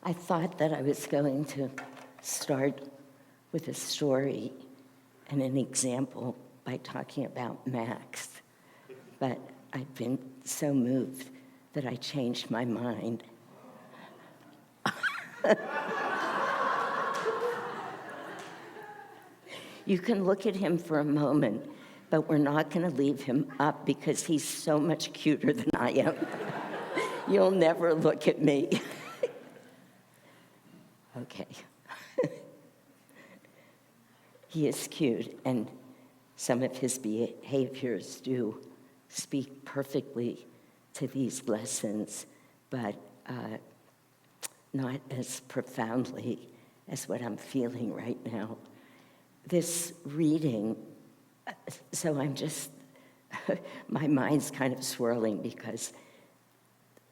I thought that I was going to start with a story and an example by talking about Max, but I've been so moved that I changed my mind. You can look at him for a moment, but we're not going to leave him up because he's so much cuter than I am. You'll never look at me. Okay. He is cute, and some of his behaviors do speak perfectly to these lessons, but not as profoundly as what I'm feeling right now. This reading, so I'm just, my mind's kind of swirling because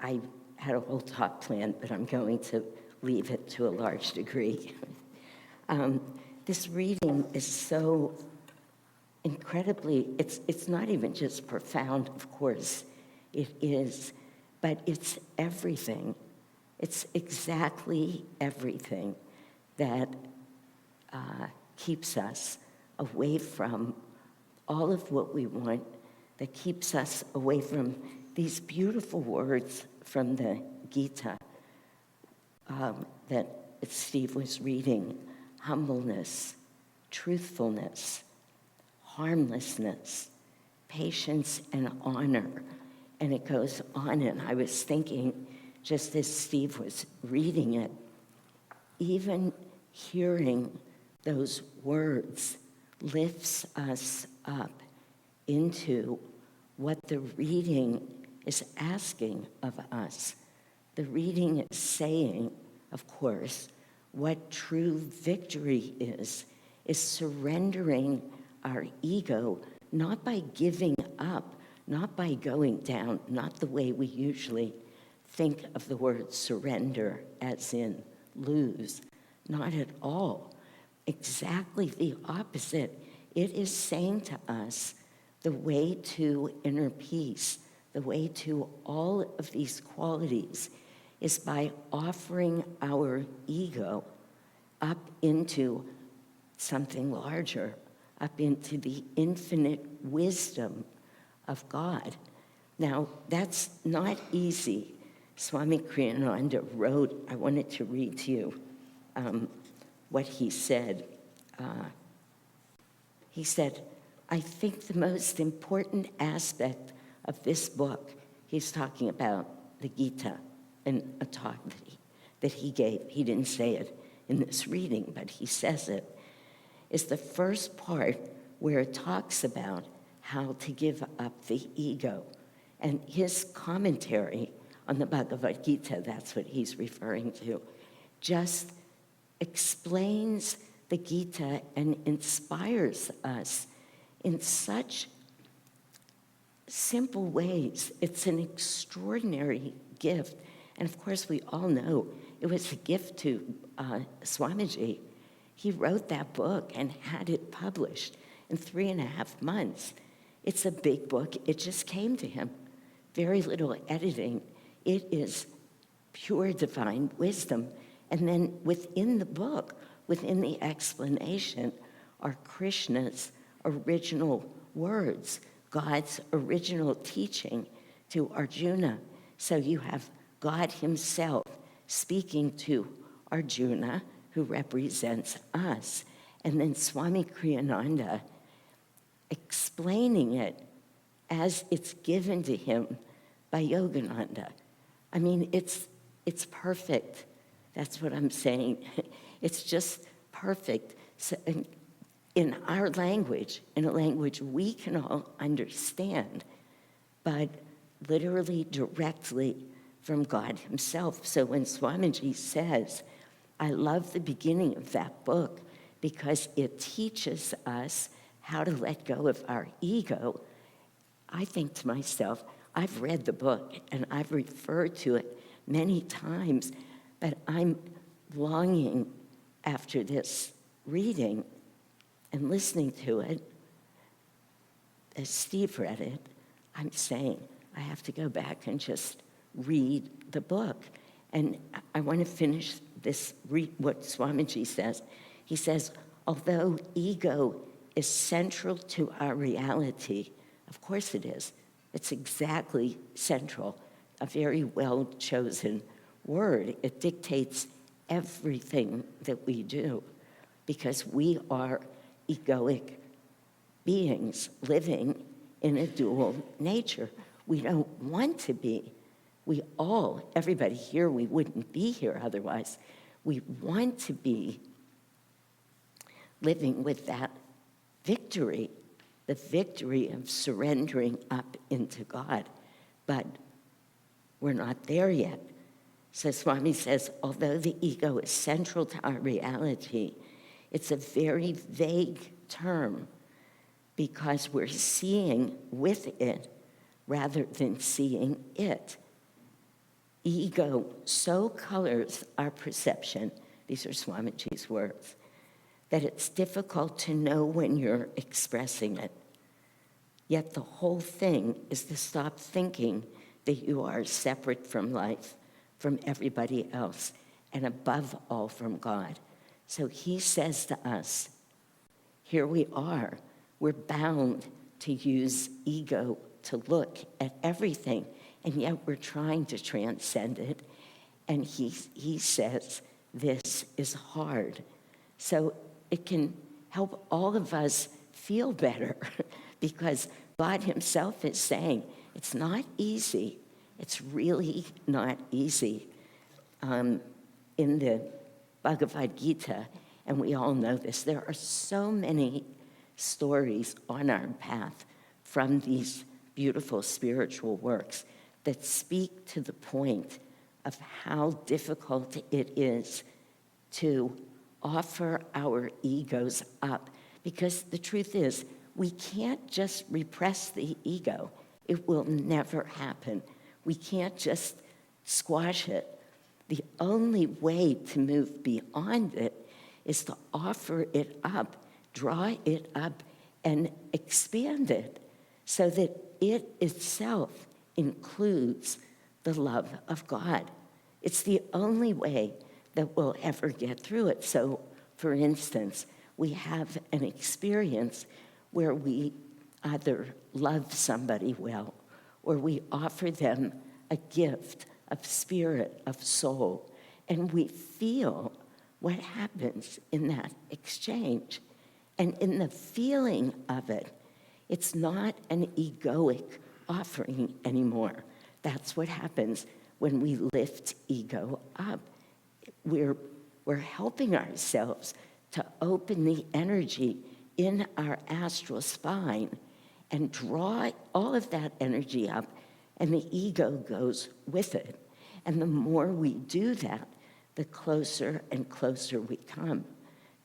I had a whole talk planned, but I'm going to leave it to a large degree. This reading is so incredibly, it's not even just profound, of course, it is, but it's everything. It's exactly everything that keeps us away from all of what we want, that keeps us away from these beautiful words from the Gita that Steve was reading: humbleness, truthfulness, harmlessness, patience, and honor. And it goes on, and I was thinking, just as Steve was reading it, even hearing those words lifts us up into what the reading is asking of us. The reading is saying, of course, what true victory is surrendering our ego, not by giving up, not by going down, not the way we usually think of the word surrender, as in lose, not at all. Exactly the opposite. It is saying to us the way to inner peace, the way to all of these qualities is by offering our ego up into something larger, up into the infinite wisdom of God. Now, that's not easy. Swami Kriyananda wrote, I wanted to read to you what he said. He said, I think the most important aspect of this book, he's talking about the Gita in a talk that he gave. He didn't say it in this reading, but he says it, is the first part where it talks about how to give up the ego. And his commentary on the Bhagavad Gita, that's what he's referring to, just explains the Gita and inspires us in such simple ways. It's an extraordinary gift. And of course, we all know it was a gift to Swamiji. He wrote that book and had it published in 3.5 months. It's a big book. It just came to him. Very little editing. It is pure divine wisdom. And then within the book, within the explanation, are Krishna's original words, God's original teaching to Arjuna. So you have God himself speaking to Arjuna, who represents us, and then Swami Kriyananda explaining it as it's given to him by Yogananda. I mean, it's perfect. That's what I'm saying. It's just perfect. So, in our language, in a language we can all understand, but literally directly from God himself. So when Swamiji says, I love the beginning of that book because it teaches us how to let go of our ego, I think to myself, I've read the book and I've referred to it many times, but I'm longing after this reading and listening to it. As Steve read it, I'm saying I have to go back and just read the book And I want to finish this, what Swamiji says. He says, although ego is central to our reality, of course it is. It's exactly central, a very well-chosen word. It dictates everything that we do because we are egoic beings living in a dual nature. We don't want to be. Everybody here, we wouldn't be here otherwise. We want to be living with that victory, the victory of surrendering up into God. But we're not there yet. So Swami says, although the ego is central to our reality, it's a very vague term because we're seeing with it rather than seeing it. Ego so colors our perception, these are Swamiji's words, that it's difficult to know when you're expressing it. Yet the whole thing is to stop thinking that you are separate from life, from everybody else, and above all from God. So he says to us, here we are, we're bound to use ego to look at everything, and yet we're trying to transcend it. And he says, this is hard. So it can help all of us feel better because God himself is saying, it's not easy. It's really not easy. In the Bhagavad Gita, and we all know this, there are so many stories on our path from these beautiful spiritual works that speak to the point of how difficult it is to offer our egos up. Because the truth is, we can't just repress the ego. It will never happen. We can't just squash it. The only way to move beyond it is to offer it up, draw it up, and expand it so that it itself includes the love of God. It's the only way that we'll ever get through it. So, for instance, we have an experience where we either love somebody well or we offer them a gift of spirit, of soul, and we feel what happens in that exchange. And in the feeling of it, it's not an egoic offering anymore. That's what happens when we lift ego up. We're helping ourselves to open the energy in our astral spine and draw all of that energy up, and the ego goes with it. And the more we do that, the closer and closer we come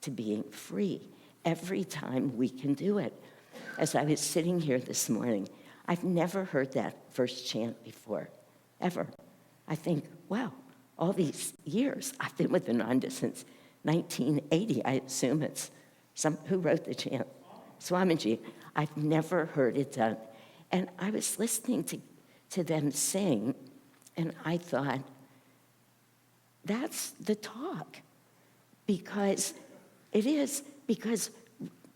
to being free every time we can do it. As I was sitting here this morning, I've never heard that first chant before, ever. I think, wow, all these years, I've been with Ananda since 1980. I assume it's who wrote the chant? Swamiji. I've never heard it done. And I was listening to them sing, and I thought, that's the talk. Because it is, because,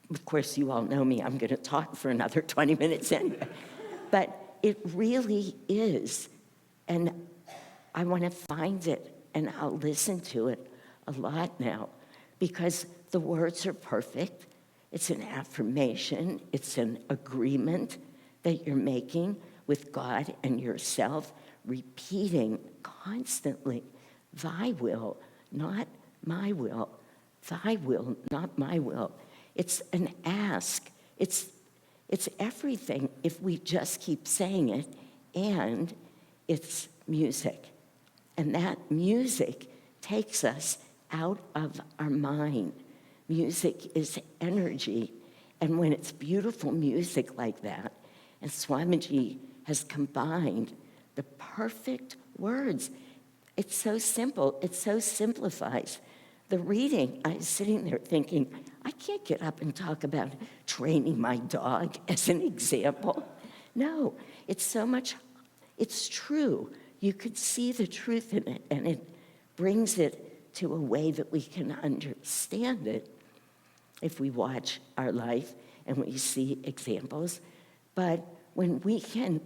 of course, you all know me, I'm going to talk for another 20 minutes anyway. But it really is. And I want to find it, and I'll listen to it a lot now, because the words are perfect. It's an affirmation. It's an agreement that you're making with God and yourself, repeating constantly, thy will, not my will. Thy will, not my will. It's an ask. It's everything if we just keep saying it, and it's music. And that music takes us out of our mind. Music is energy. And when it's beautiful music like that, and Swamiji has combined the perfect words, it's so simple, it so simplifies. The reading, I was sitting there thinking, I can't get up and talk about training my dog as an example. No, it's so much, it's true. you could see the truth in it, and it brings it to a way that we can understand it if we watch our life and we see examples. But when we can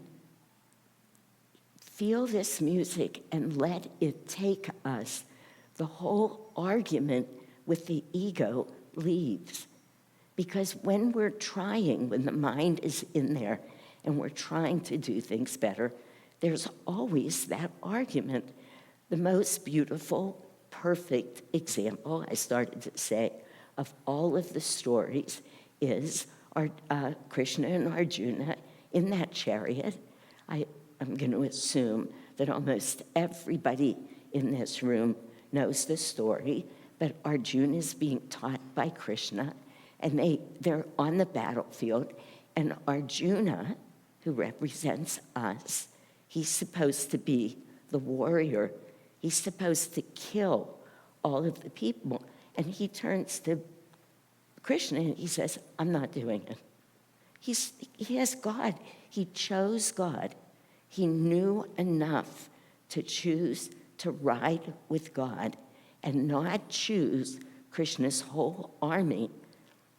feel this music and let it take us, the whole argument with the ego leaves. Because when we're trying, when the mind is in there and we're trying to do things better, there's always that argument. The most beautiful, perfect example, I started to say, of all of the stories is Krishna and Arjuna in that chariot. I'm going to assume that almost everybody in this room knows the story, but Arjuna is being taught by Krishna, and they're on the battlefield, and Arjuna, who represents us, he's supposed to be the warrior. He's supposed to kill all of the people. And he turns to Krishna and he says, I'm not doing it. He has God. He chose God. He knew enough to choose to ride with God and not choose Krishna's whole army.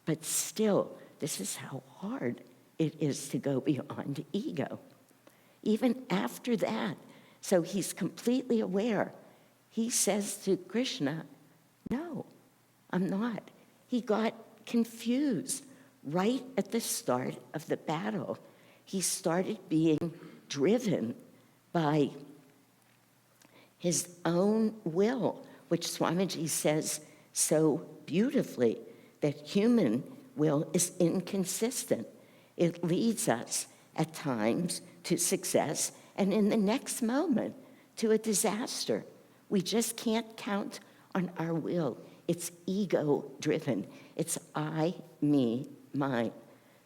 But still, this is how hard it is to go beyond ego. Even after that, so he's completely aware. He says to Krishna, no, I'm not. He got confused right at the start of the battle. He started being driven by his own will, which Swamiji says so beautifully, that human will is inconsistent. It leads us at times to success, and in the next moment to a disaster. We just can't count on our will. It's ego-driven. It's I, me, mine.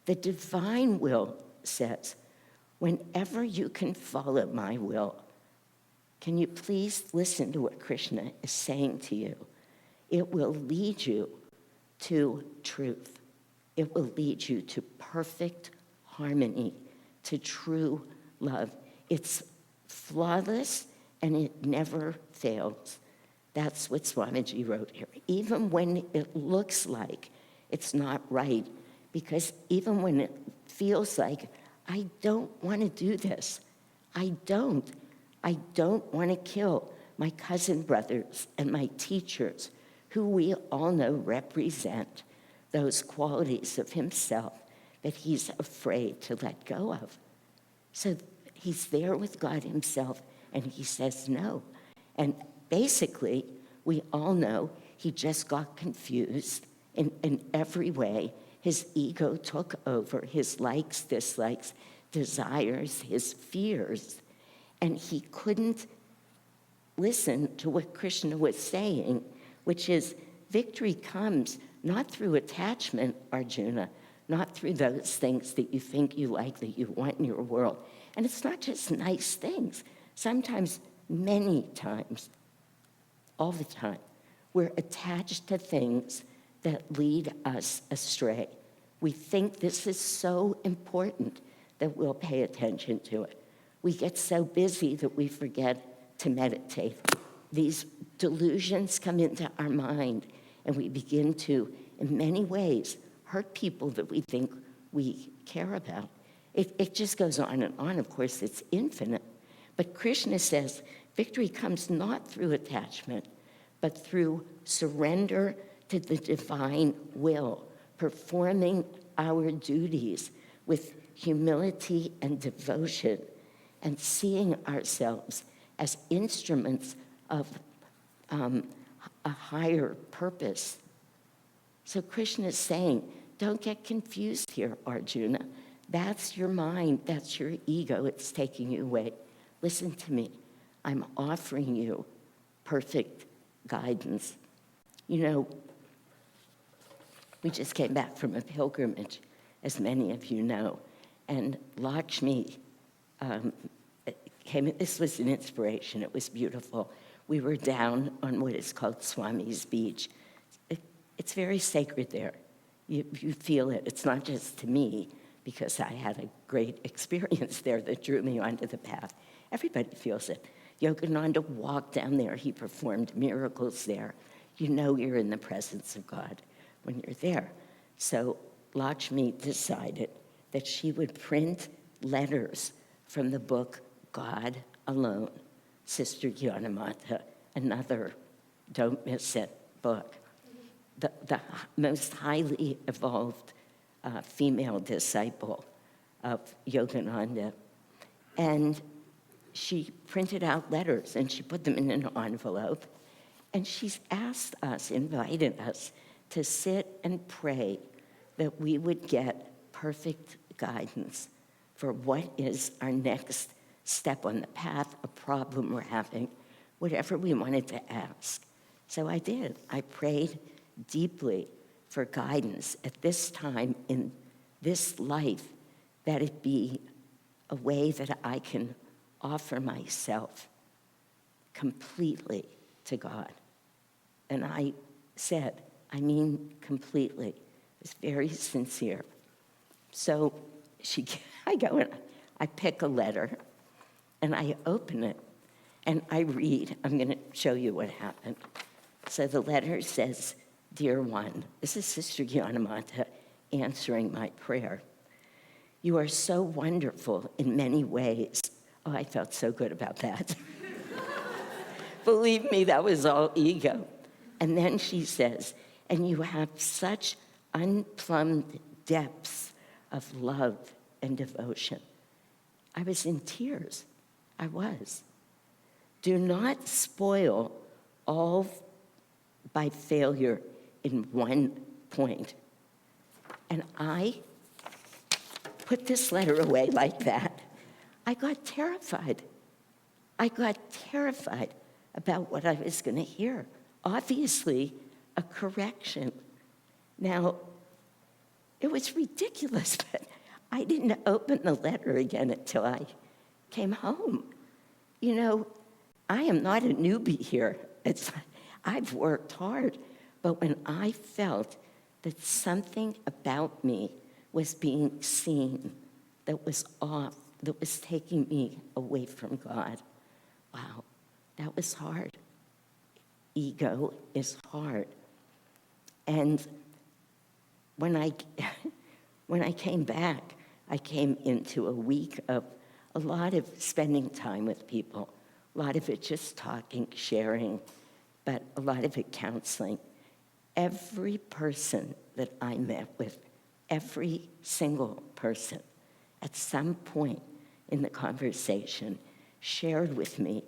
The divine will says, whenever you can follow my will, can you please listen to what Krishna is saying to you? It will lead you to truth. It will lead you to perfect harmony, to true love. It's flawless and it never fails. That's what Swamiji wrote here. Even when it looks like it's not right, because even when it feels like, I don't want to do this, I don't want to kill my cousin brothers and my teachers, who we all know represent those qualities of himself that he's afraid to let go of. So he's there with God himself, and he says no. And basically, we all know he just got confused in every way. His ego took over, his likes, dislikes, desires, his fears, and he couldn't listen to what Krishna was saying, which is victory comes not through attachment, Arjuna, not through those things that you think you like, that you want in your world. And it's not just nice things. Sometimes, many times, all the time, we're attached to things that lead us astray. We think this is so important that we'll pay attention to it. We get so busy that we forget to meditate. These delusions come into our mind, and we begin to, in many ways, hurt people that we think we care about. It just goes on and on. Of course, it's infinite. But Krishna says victory comes not through attachment, but through surrender to the divine will, performing our duties with humility and devotion, and seeing ourselves as instruments of a higher purpose. So Krishna is saying, don't get confused here, Arjuna. That's your mind, that's your ego, it's taking you away. Listen to me. I'm offering you perfect guidance. You know, we just came back from a pilgrimage, as many of you know, and Lakshmi came. This was an inspiration. It was beautiful. We were down on what is called Swami's Beach. It's very sacred there. You feel it. It's not just to me, because I had a great experience there that drew me onto the path. Everybody feels it. Yogananda walked down there. He performed miracles there. You know you're in the presence of God when you're there. So Lakshmi decided that she would print letters from the book God Alone, Sister Gyanamata, another don't miss it book. The most highly evolved female disciple of Yogananda. And she printed out letters and she put them in an envelope. And she's asked us, invited us to sit and pray that we would get perfect guidance for what is our next step on the path, a problem we're having, whatever we wanted to ask. So I did. I prayed deeply for guidance at this time in this life, that it be a way that I can offer myself completely to God. And I said, I mean completely. It was very sincere. So I go and I pick a letter and I open it and I read. I'm going to show you what happened. So the letter says, Dear one, this is Sister Gyanamata answering my prayer. You are so wonderful in many ways. Oh, I felt so good about that. Believe me, that was all ego. And then she says, and you have such unplumbed depths of love and devotion. I was in tears. I was. Do not spoil all by failure in one point. And I put this letter away like that. I got terrified. I got terrified about what I was going to hear. Obviously, a correction. Now, it was ridiculous, but I didn't open the letter again until I came home. You know, I am not a newbie here. I've worked hard, but when I felt that something about me was being seen, that was off, that was taking me away from God, wow, that was hard. Ego is hard. And when I came back, I came into a week of a lot of spending time with people, a lot of it just talking, sharing, but a lot of it counseling. Every person that I met with, every single person, at some point in the conversation, shared with me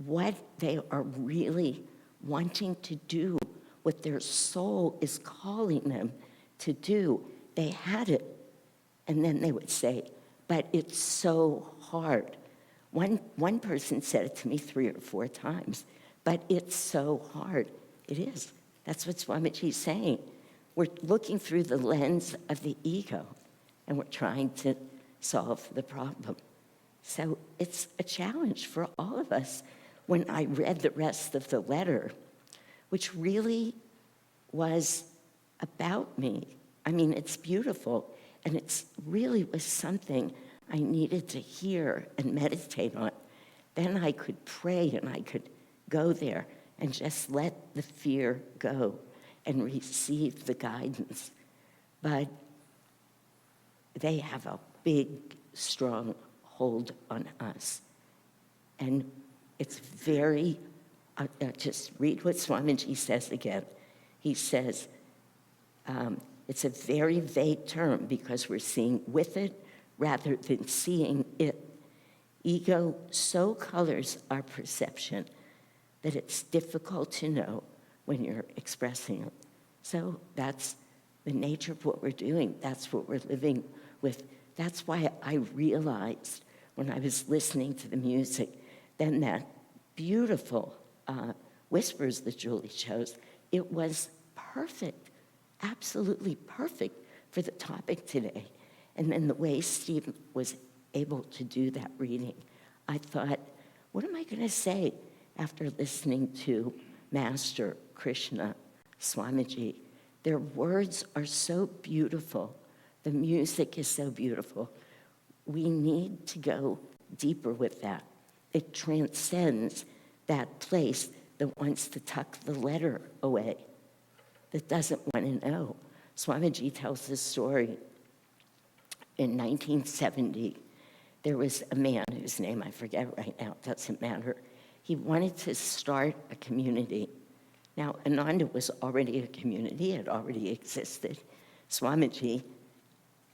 what they are really wanting to do, what their soul is calling them to do. They had it, and then they would say, but it's so hard. One person said it to me 3 or 4 times, but it's so hard. It is. That's what Swamiji's saying. We're looking through the lens of the ego, and we're trying to solve the problem. So it's a challenge for all of us. When I read the rest of the letter, which really was about me, I mean, it's beautiful, and it's really was something I needed to hear and meditate on. Then I could pray and I could go there and just let the fear go and receive the guidance. But they have a big, strong hold on us. And it's very, just read what Swamiji says again. He says, it's a very vague term because we're seeing with it rather than seeing it. Ego so colors our perception that it's difficult to know when you're expressing it. So that's the nature of what we're doing. That's what we're living with. That's why I realized when I was listening to the music, then that beautiful whispers that Julie chose, it was perfect, absolutely perfect for the topic today. And then the way Steve was able to do that reading, I thought, what am I going to say after listening to Master Krishna, Swamiji? Their words are so beautiful. The music is so beautiful. We need to go deeper with that. It transcends that place that wants to tuck the letter away, that doesn't want to know. Swamiji tells this story. In 1970, there was a man whose name I forget right now, it doesn't matter. He wanted to start a community. Now, Ananda was already a community, it already existed. Swamiji,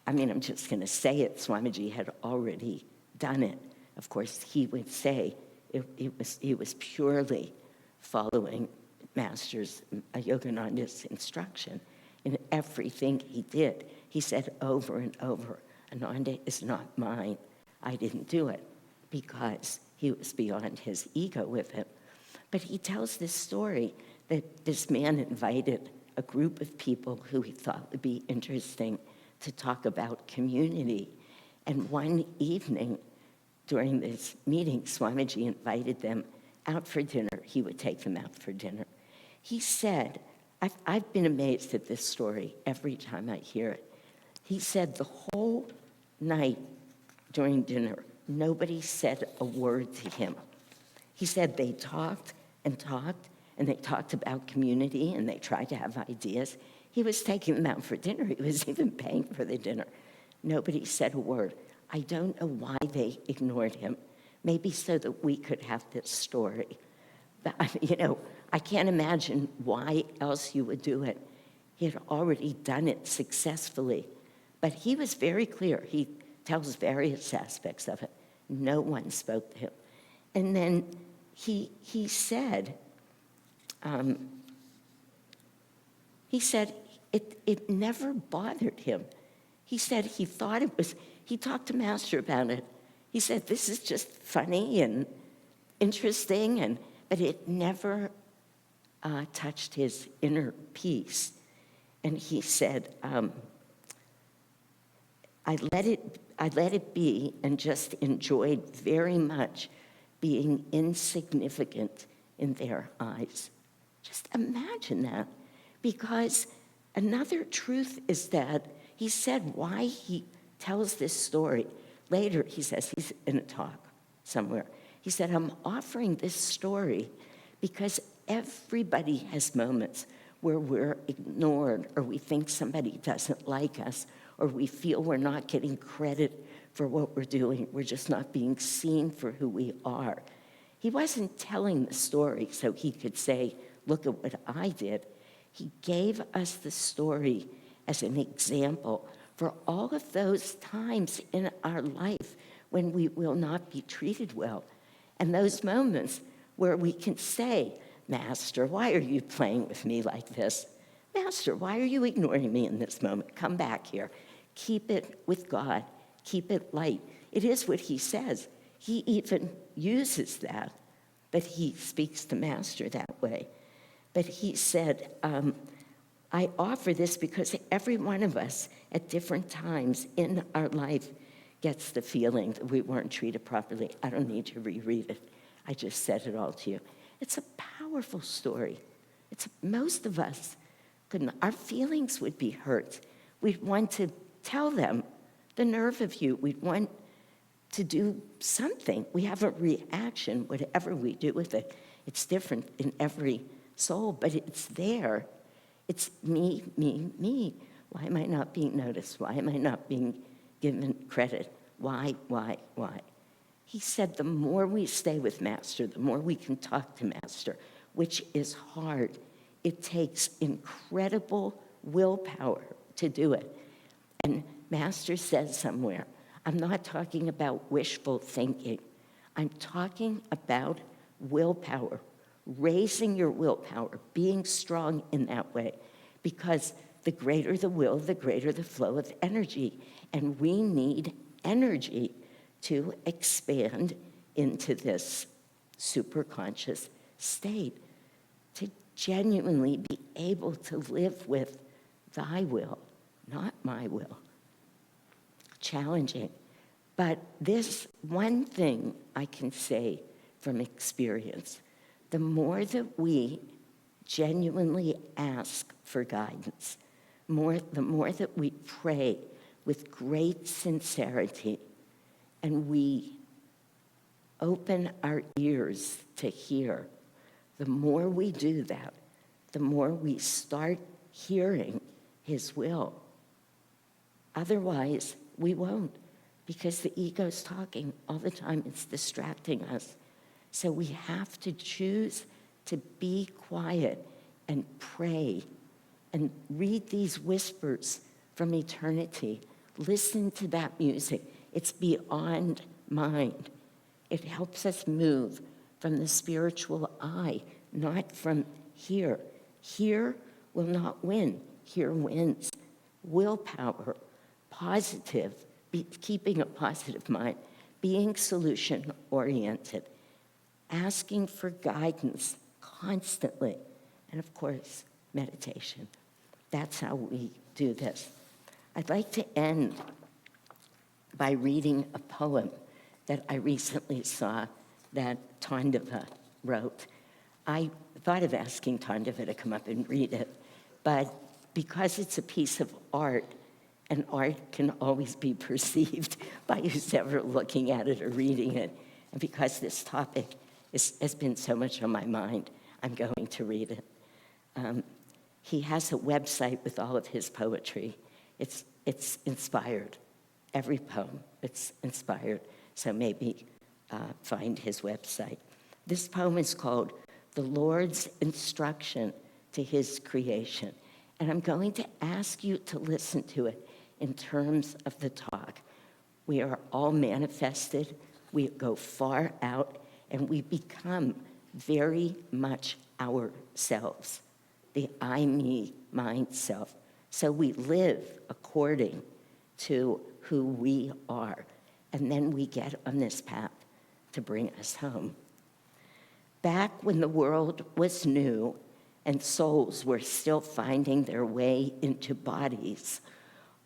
I'm just going to say it, Swamiji had already done it. Of course, he would say he was purely following Master's Yogananda's instruction in everything he did. He said over and over, Ananda is not mine. I didn't do it, because he was beyond his ego with him. But he tells this story that this man invited a group of people who he thought would be interesting to talk about community. And one evening during this meeting, Swamiji invited them out for dinner. He would take them out for dinner. He said, I've been amazed at this story every time I hear it. He said the whole night during dinner, nobody said a word to him. He said they talked and talked, and they talked about community, and they tried to have ideas. He was taking them out for dinner. He was even paying for the dinner. Nobody said a word. I don't know why they ignored him. Maybe so that we could have this story. But, I can't imagine why else you would do it. He had already done it successfully. But he was very clear. He tells various aspects of it. No one spoke to him. And then he said, it never bothered him. He said he thought it was, he talked to Master about it. He said, this is just funny and interesting, but it never touched his inner peace. And he said, I let it be and just enjoyed very much being insignificant in their eyes. Just imagine that. Because another truth is that he said why he tells this story. Later, he says, he's in a talk somewhere. He said, I'm offering this story because everybody has moments where we're ignored, or we think somebody doesn't like us, or we feel we're not getting credit for what we're doing. We're just not being seen for who we are. He wasn't telling the story so he could say, look at what I did. He gave us the story as an example for all of those times in our life when we will not be treated well. And those moments where we can say, Master, why are you playing with me like this? Master, why are you ignoring me in this moment? Come back here. Keep it with God. Keep it light. It is what he says. He even uses that, but he speaks to Master that way. But he said, I offer this because every one of us at different times in our life gets the feeling that we weren't treated properly. I don't need to reread it. I just said it all to you. It's a powerful story. Most of us couldn't. Our feelings would be hurt. We'd want to tell them, the nerve of you. We'd want to do something. We have a reaction, whatever we do with it. It's different in every soul, but it's there. It's me, me, me. Why am I not being noticed? Why am I not being given credit? Why? He said the more we stay with Master, the more we can talk to Master, which is hard. It takes incredible willpower to do it. And Master says somewhere, I'm not talking about wishful thinking. I'm talking about willpower, raising your willpower, being strong in that way. Because the greater the will, the greater the flow of energy. And we need energy to expand into this superconscious state, to genuinely be able to live with thy will, not my will. Challenging. But this one thing I can say from experience, the more that we genuinely ask for guidance, the more that we pray with great sincerity, and we open our ears to hear. The more we do that, the more we start hearing his will. Otherwise, we won't, because the ego's talking all the time. It's distracting us. So we have to choose to be quiet and pray and read these whispers from eternity. Listen to that music. It's beyond mind. It helps us move from the spiritual eye, not from here. Here will not win. Here wins. Willpower, positive, keeping a positive mind, being solution-oriented, asking for guidance constantly, and of course, meditation. That's how we do this. I'd like to end by reading a poem that I recently saw that Tandava wrote. I thought of asking Tandava to come up and read it, but because it's a piece of art, and art can always be perceived by whoever looking at it or reading it, and because this topic has been so much on my mind, I'm going to read it. He has a website with all of his poetry. It's inspired. Every poem, it's inspired. So maybe find his website. This poem is called The Lord's Instruction to His Creation. And I'm going to ask you to listen to it in terms of the talk. We are all manifested. We go far out, and we become very much ourselves, the I, me, mine self. So we live according to who we are, and then we get on this path to bring us home. Back when the world was new and souls were still finding their way into bodies,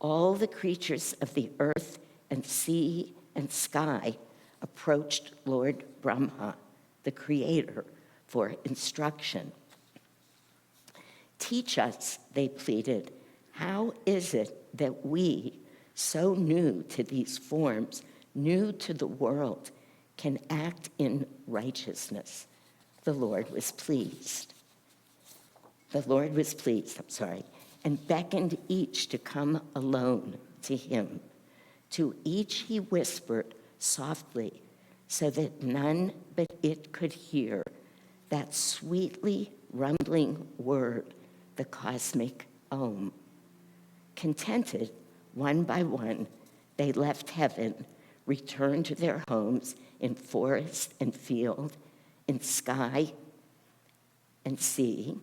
all the creatures of the earth and sea and sky approached Lord Brahma, the creator, for instruction. Teach us, they pleaded, how is it that we, so new to these forms, new to the world, can act in righteousness? The Lord was pleased. And beckoned each to come alone to him. To each he whispered softly, so that none but it could hear that sweetly rumbling word, the cosmic Om. Contented, one by one, they left heaven, returned to their homes in forest and field, in sky and sea,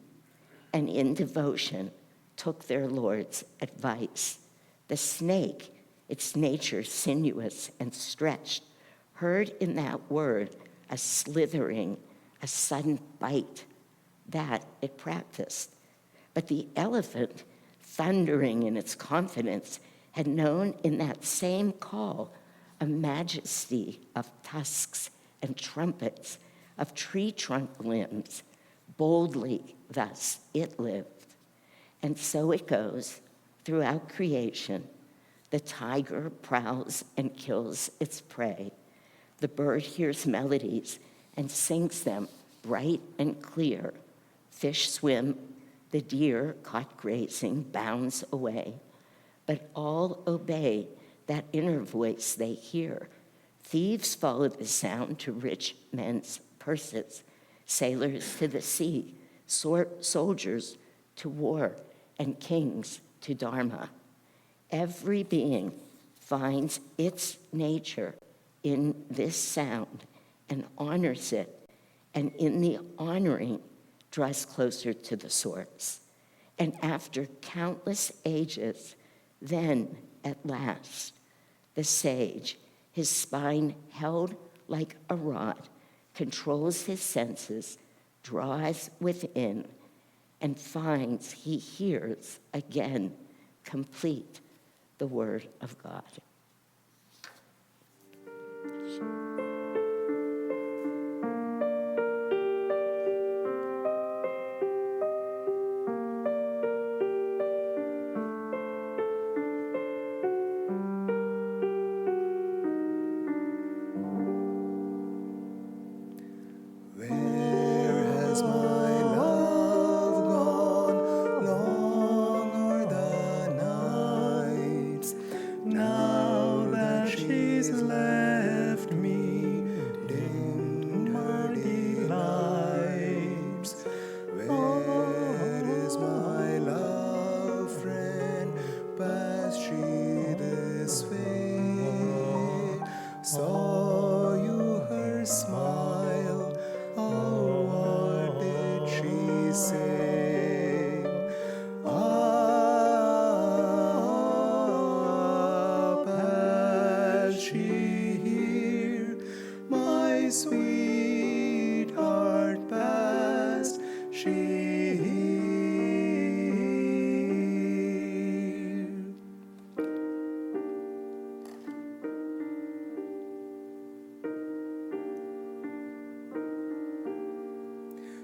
and in devotion took their Lord's advice. The snake, its nature sinuous and stretched, heard in that word a slithering, a sudden bite. That it practiced. But the elephant, thundering in its confidence, had known in that same call a majesty of tusks and trumpets, of tree trunk limbs. Boldly thus it lived. And so it goes throughout creation. The tiger prowls and kills its prey. The bird hears melodies and sings them bright and clear. Fish swim, the deer caught grazing bounds away. But all obey that inner voice they hear. Thieves follow the sound to rich men's purses, sailors to the sea, soldiers to war, and kings to Dharma. Every being finds its nature in this sound and honors it, and in the honoring draws closer to the source. And after countless ages, then at last, the sage, his spine held like a rod, controls his senses, draws within, and finds he hears again, complete, the word of God. she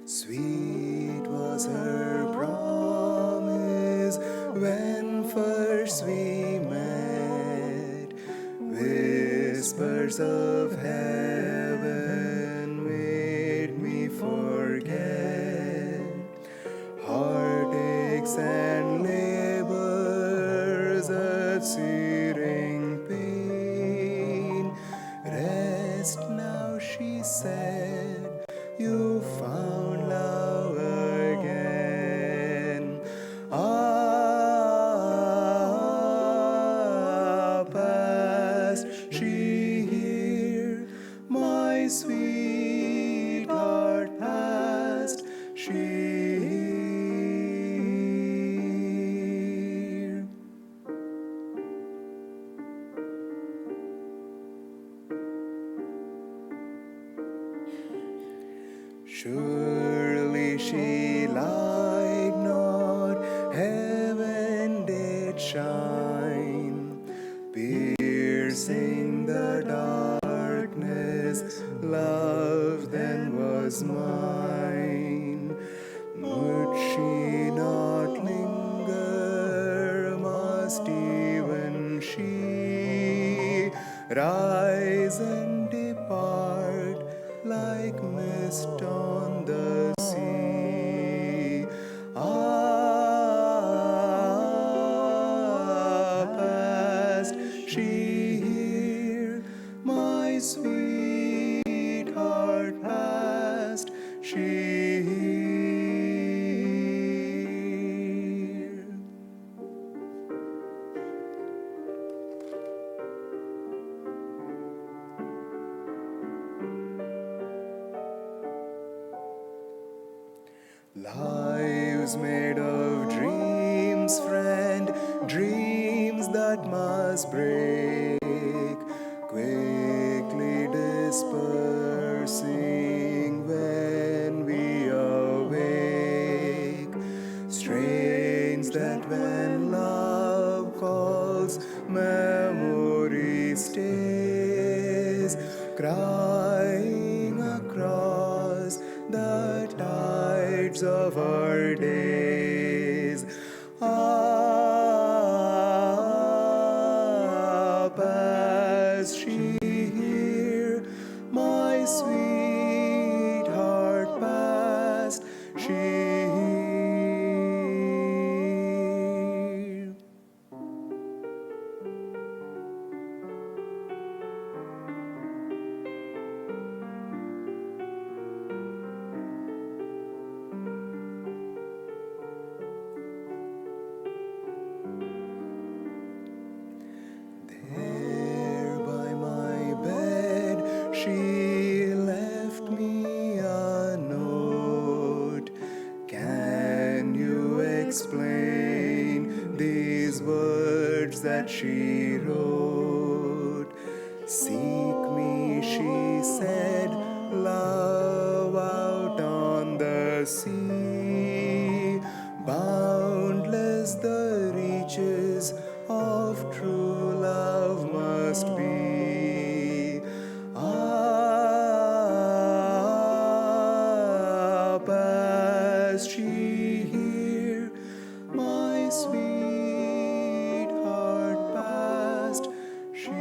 Sweet was her promise when first we met. Whispers of heaven made me forget heartaches and labors, exceeding pain. Rest now, she said, you found love again. Ah, past she here, my sweetheart, past she here. Surely she lied not, heaven did shine, piercing the darkness, love then was mine. Would she not linger, must even she rise and depart like mist on the sea? Ah, past she here, my sweetheart, past she here. Lives made of dreams, friend, dreams that must break, quickly dispersing when we awake. Strange that when love calls, memory stays, crying across the tides of our days. Ah, past she here, my sweetheart, past she here. There by my bed she left me a note. Can you explain these words that she wrote? Seek me, she said, love out on the sea. Boundless the reaches of true love must be. Ah, past she here, my sweetheart, past she here.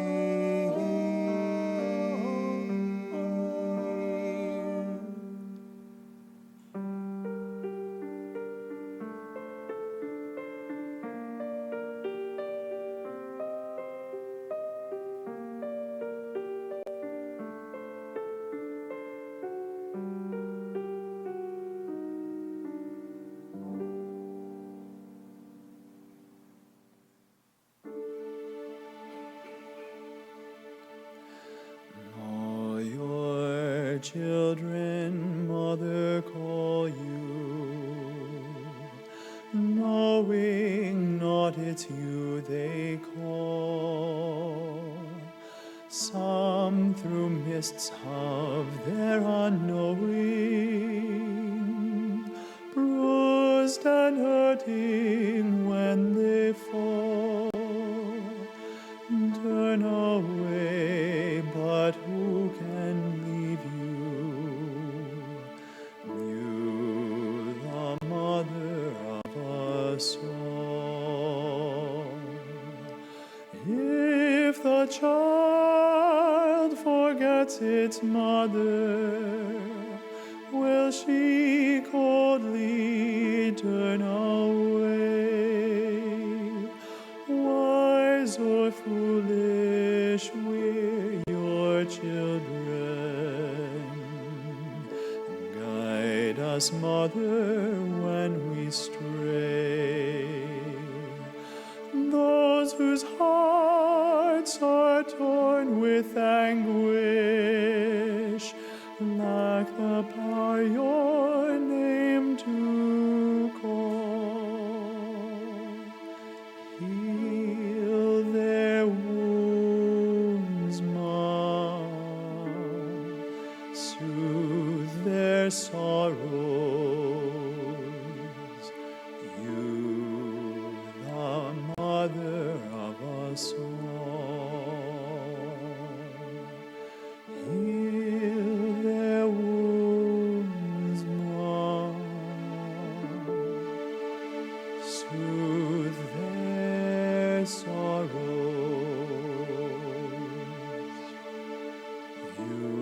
All your children, mother, call you, knowing not it's you they call. Some through mists of their unknowing and hurting when they fall. Turn away, but who can leave you? You, the mother of us all. If the child forgets its mother, will she coldly turn away? Wise or foolish, we're your children. Guide us, Mother, when we stray. Those whose hearts are torn with anguish lack the power your name to call. Heal their wounds, Mom, soothe their sorrows. You, the mother of us all, heal their wounds, Mom, soothe their sorrows. You,